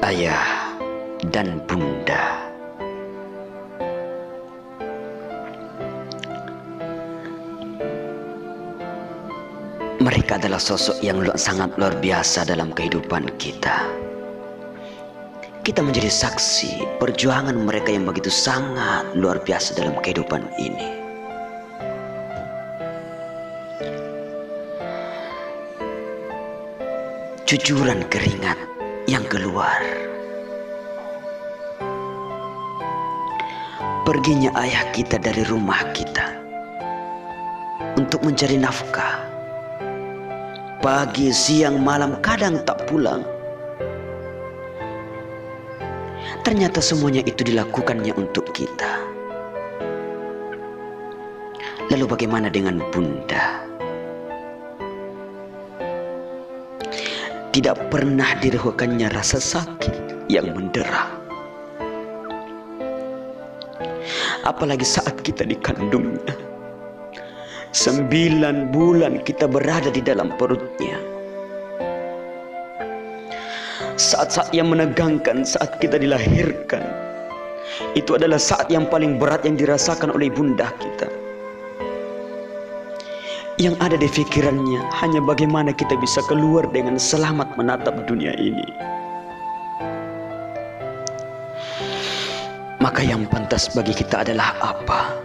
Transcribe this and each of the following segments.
ayah dan bunda. Mereka adalah sosok yang sangat luar biasa dalam kehidupan kita. Kita menjadi saksi perjuangan mereka yang begitu sangat luar biasa dalam kehidupan ini. Cucuran keringat yang keluar, perginya ayah kita dari rumah kita untuk mencari nafkah. Pagi, siang, malam, kadang tak pulang. Ternyata semuanya itu dilakukannya untuk kita. Lalu bagaimana dengan bunda? Tidak pernah dirasakannya rasa sakit yang mendera. Apalagi saat kita dikandungnya. 9 bulan kita berada di dalam perutnya. Saat-saat yang menegangkan saat kita dilahirkan, itu adalah saat yang paling berat yang dirasakan oleh bunda kita. Yang ada di pikirannya hanya bagaimana kita bisa keluar dengan selamat menatap dunia ini. Maka yang pantas bagi kita adalah apa?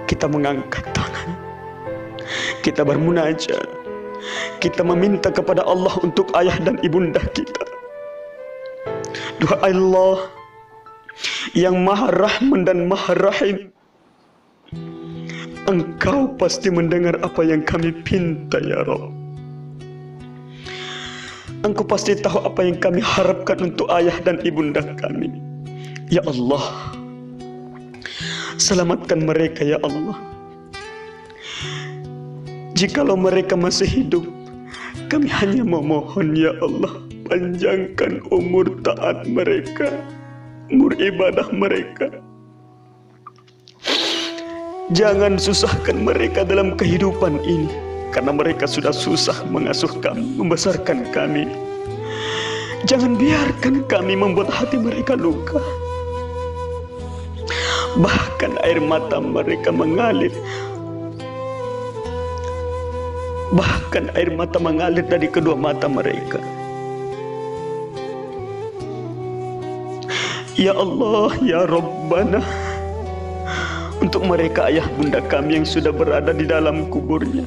Kita mengangkat tangan, kita bermunajat, kita meminta kepada Allah untuk ayah dan ibunda kita. Doa Allah yang Maha Rahman dan Maha Rahim, Engkau pasti mendengar apa yang kami pinta ya Rabb. Engkau pasti tahu apa yang kami harapkan untuk ayah dan ibunda kami. Ya Allah, selamatkan mereka ya Allah. Jikalau mereka masih hidup, kami hanya memohon ya Allah, panjangkan umur taat mereka, umur ibadah mereka. Jangan susahkan mereka dalam kehidupan ini, karena mereka sudah susah mengasuh kami, membesarkan kami. Jangan biarkan kami membuat hati mereka luka. Bahkan air mata mereka mengalir. Bahkan air mata mengalir dari kedua mata mereka. Ya Allah, ya Rabbana, untuk mereka ayah bunda kami yang sudah berada di dalam kuburnya,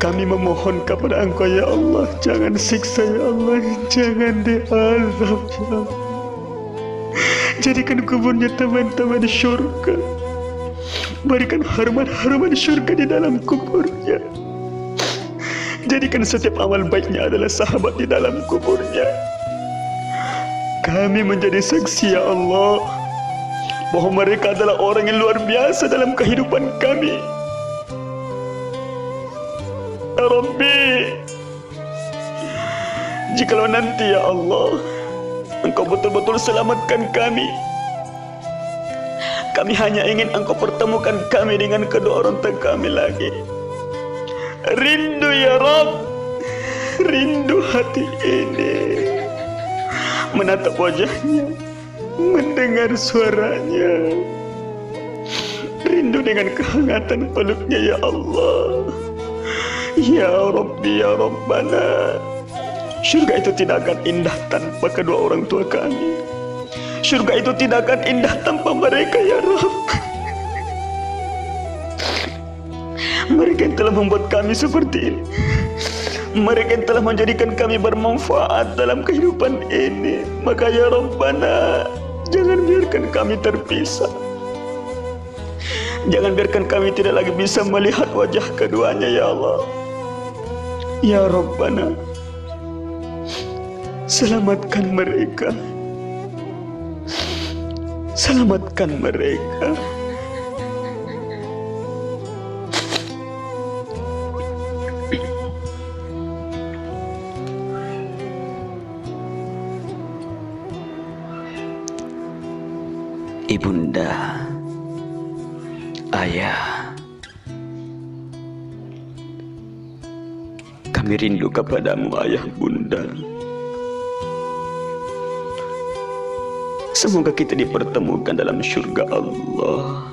kami memohon kepada Engkau ya Allah, jangan siksa ya Allah, jangan diazab ya Allah. Jadikan kuburnya teman-teman syurga. Berikan haruman-haruman syurga di dalam kuburnya. Jadikan setiap amal baiknya adalah sahabat di dalam kuburnya. Kami menjadi saksi ya Allah, bahwa mereka adalah orang yang luar biasa dalam kehidupan kami. Ya Rabbi, jikalau nanti ya Allah Engkau betul-betul selamatkan kami, kami hanya ingin Engkau pertemukan kami dengan kedua orang tua kami lagi. Rindu ya Rabb, rindu hati ini menatap wajahnya, mendengar suaranya. Rindu dengan kehangatan peluknya ya Allah. Ya Rabbi ya Rabbana, syurga itu tidak akan indah tanpa kedua orang tua kami. Syurga itu tidak akan indah tanpa mereka ya Rabb. Mereka yang telah membuat kami seperti ini, mereka yang telah menjadikan kami bermanfaat dalam kehidupan ini. Maka ya Rabbana, jangan biarkan kami terpisah. Jangan biarkan kami tidak lagi bisa melihat wajah keduanya ya Allah. Ya Rabbana, selamatkan mereka, selamatkan mereka. Ibunda, ayah, kami Kami rindu kepadamu ayah bunda. Semoga kita dipertemukan dalam surga Allah.